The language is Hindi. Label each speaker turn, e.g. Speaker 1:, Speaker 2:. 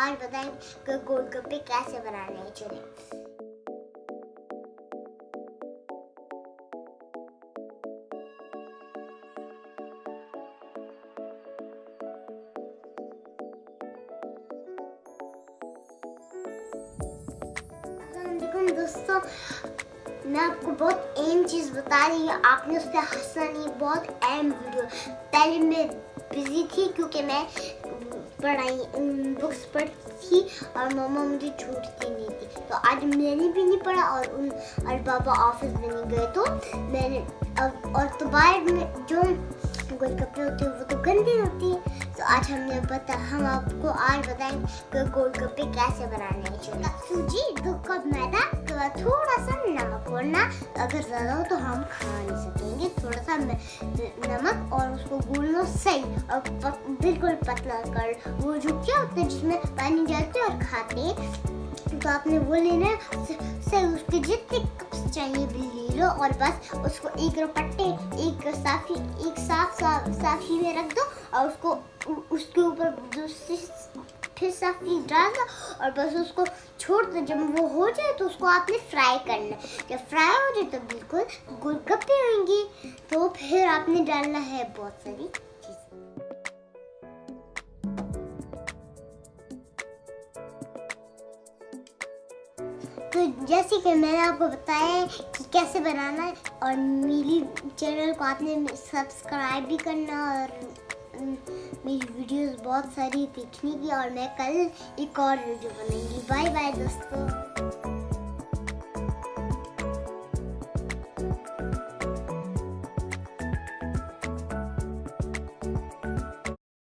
Speaker 1: आज बताएंगे कि गोलगप्पे कैसे बनाने हैं। चलिए दोस्तों, मैं आपको बहुत अहम चीज़ बता रही हूँ, आपने उस पर हंसना नहीं। बहुत अहम वीडियो। पहले मैं बिजी थी क्योंकि मैं बुक्स पढ़ती थी और मम्मा मुझे छूटती नहीं थी, तो आज मैंने भी नहीं पढ़ा और पापा ऑफिस में नहीं गए, तो मैंने और तो बाहर में जो गोलगप्पे होते हैं वो तो गंदे होती है। तो आज हम आपको आज बताएंगे कि गोलगप्पे कैसे बनाने हैं। चलिए, सूजी, 2 कप मैदा, थोड़ा सा नमक, वरना अगर ज़्यादा हो तो हम खा नहीं सकेंगे। थोड़ा सा नमक और उसको गूंदो सही और बिल्कुल पतला कर। वो जो क्या होता है जिसमें पानी डालते और खाते हैं, तो आपने वो लेना है सही। उसके जितने कप्स चाहिए भी ले लो और बस उसको एक रपट्टे एक साफी में रख दो और उसके ऊपर फिर साफी डाल दो और बस उसको छोड़ दो। जब वो हो जाए तो उसको आपने फ्राई करना है। जब फ्राई हो जाए तो बिल्कुल गोलगप्पे होंगे। तो फिर आपने डालना है बहुत सारी चीज़ें। तो जैसे कि मैंने आपको बताया है कि कैसे बनाना है, और मेरी चैनल को आपने सब्सक्राइब भी करना और मेरी वीडियोस बहुत सारी देखने की, और मैं कल एक और वीडियो बनाऊंगी। बाय बाय दोस्तों।